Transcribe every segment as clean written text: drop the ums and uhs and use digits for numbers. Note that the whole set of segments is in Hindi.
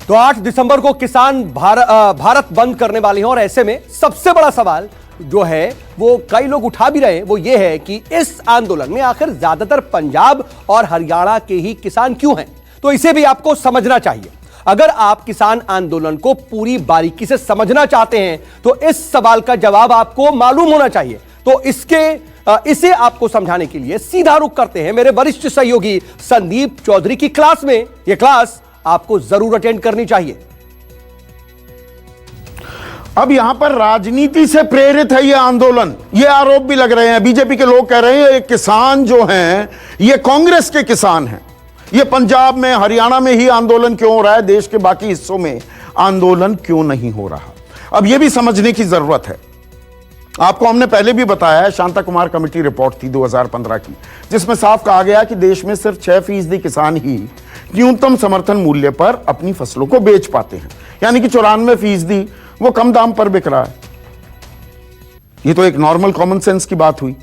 तो 8 दिसंबर को किसान भारत बंद करने वाले हैं और ऐसे में सबसे बड़ा सवाल जो है वो कई लोग उठा भी रहे हैं, वो ये है कि इस आंदोलन में आखिर ज्यादातर पंजाब और हरियाणा के ही किसान क्यों हैं। तो इसे भी आपको समझना चाहिए। अगर आप किसान आंदोलन को पूरी बारीकी से समझना चाहते हैं तो इस सवाल का जवाब आपको मालूम होना चाहिए। तो इसे आपको समझाने के लिए सीधा रुख करते हैं मेरे वरिष्ठ सहयोगी संदीप चौधरी की क्लास में। यह क्लास आपको जरूर अटेंड करनी चाहिए। अब यहां पर राजनीति से प्रेरित है यह आंदोलन, यह आरोप भी लग रहे हैं। बीजेपी के लोग कह रहे हैं ये किसान जो हैं ये कांग्रेस के किसान हैं। ये पंजाब में हरियाणा में ही आंदोलन क्यों हो रहा है, देश के बाकी हिस्सों में आंदोलन क्यों नहीं हो रहा। अब यह भी समझने की जरूरत है। आपको हमने पहले भी बताया है, शांता कुमार कमेटी रिपोर्ट थी 2015 की, जिसमें साफ कहा गया कि देश में सिर्फ 6% किसान ही न्यूनतम समर्थन मूल्य पर अपनी फसलों को बेच पाते हैं, यानी कि 94% वो कम दाम पर बिक रहा है। ये तो एक नॉर्मल कॉमन सेंस की बात हुई।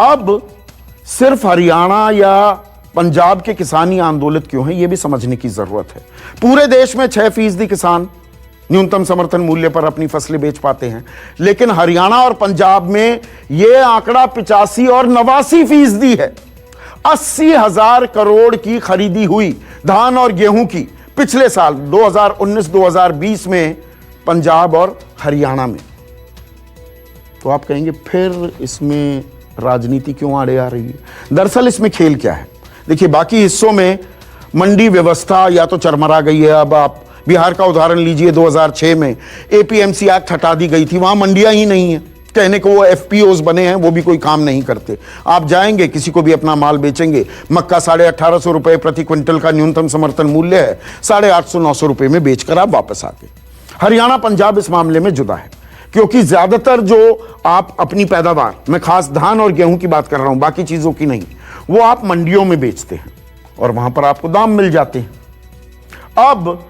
अब सिर्फ हरियाणा या पंजाब के किसान ही आंदोलित क्यों हैं, यह भी समझने की जरूरत है। पूरे देश में 6% किसान न्यूनतम समर्थन मूल्य पर अपनी फसलें बेच पाते हैं, लेकिन हरियाणा और पंजाब में यह आंकड़ा 85 और 89% है। 80,000 करोड़ की खरीदी हुई धान और गेहूं की पिछले साल 2019-2020 में पंजाब और हरियाणा में। तो आप कहेंगे फिर इसमें राजनीति क्यों आड़े आ रही है। दरअसल इसमें खेल क्या है, देखिए बाकी हिस्सों में मंडी व्यवस्था या तो चरमरा गई है। अब आप बिहार का उदाहरण लीजिए, 2006 में एपीएमसी एक्ट हटा दी गई थी, वहां मंडियां ही नहीं है। कहने को वो एफपीओज बने हैं, वो भी कोई काम नहीं करते। आप जाएंगे किसी को भी अपना माल बेचेंगे, मक्का 1850 रुपए प्रति क्विंटल का न्यूनतम समर्थन मूल्य है, 850-900 रुपए में बेचकर आप वापस आ गए। हरियाणा पंजाब इस मामले में जुदा है, क्योंकि ज्यादातर जो आप अपनी पैदावार, मैं खास धान और गेहूं की बात कर रहा हूं, बाकी चीजों की नहीं, वो आप मंडियों में बेचते हैं और वहां पर आपको दाम मिल जाते हैं। अब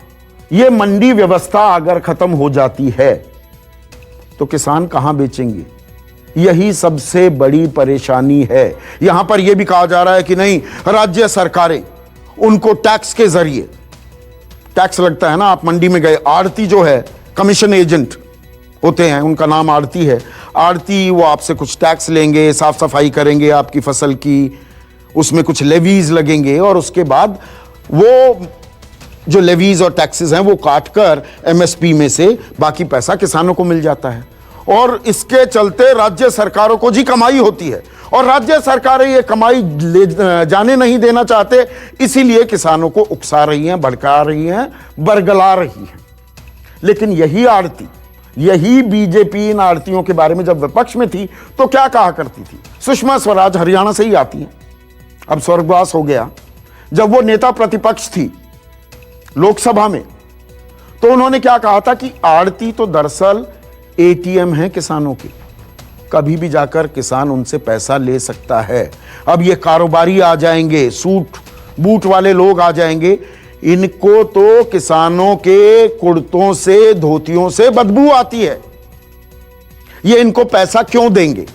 यह मंडी व्यवस्था अगर खत्म हो जाती है तो किसान कहां बेचेंगे, यही सबसे बड़ी परेशानी है। यहां पर यह भी कहा जा रहा है कि नहीं, राज्य सरकारें उनको टैक्स के जरिए, टैक्स लगता है ना, आप मंडी में गए, आड़ती जो है कमीशन एजेंट होते हैं, उनका नाम आड़ती है। आड़ती वो आपसे कुछ टैक्स लेंगे, साफ सफाई करेंगे आपकी फसल की, उसमें कुछ लेवीज लगेंगे और उसके बाद वो जो लेवीज और टैक्सेस हैं वो काटकर एमएसपी में से बाकी पैसा किसानों को मिल जाता है। और इसके चलते राज्य सरकारों को जी कमाई होती है और राज्य सरकारें ये कमाई ले जाने नहीं देना चाहते, इसीलिए किसानों को उकसा रही हैं, भड़का रही हैं, बरगला रही हैं। लेकिन यही आड़ती, यही बीजेपी इन आड़तियों के बारे में जब विपक्ष में थी तो क्या कहा करती थी। सुषमा स्वराज हरियाणा से ही आती हैं, अब स्वर्गवास हो गया। जब वो नेता प्रतिपक्ष थी लोकसभा में तो उन्होंने क्या कहा था कि आड़ती तो दरअसल एटीएम है किसानों के, कभी भी जाकर किसान उनसे पैसा ले सकता है। अब ये कारोबारी आ जाएंगे, सूट बूट वाले लोग आ जाएंगे, इनको तो किसानों के कुर्तों से, धोतियों से बदबू आती है, ये इनको पैसा क्यों देंगे।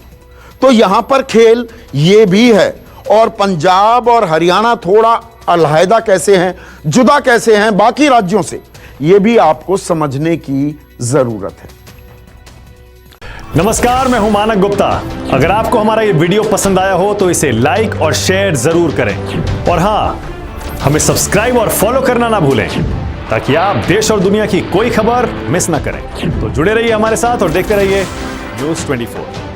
तो यहां पर खेल ये भी है। और पंजाब और हरियाणा थोड़ा अलहदा कैसे हैं, जुदा कैसे हैं बाकी राज्यों से, यह भी आपको समझने की जरूरत है। नमस्कार, मैं हूं मानक गुप्ता। अगर आपको हमारा ये वीडियो पसंद आया हो तो इसे लाइक और शेयर जरूर करें और हां, हमें सब्सक्राइब और फॉलो करना ना भूलें ताकि आप देश और दुनिया की कोई खबर मिस ना करें। तो जुड़े रहिए हमारे साथ और देखते रहिए News 24।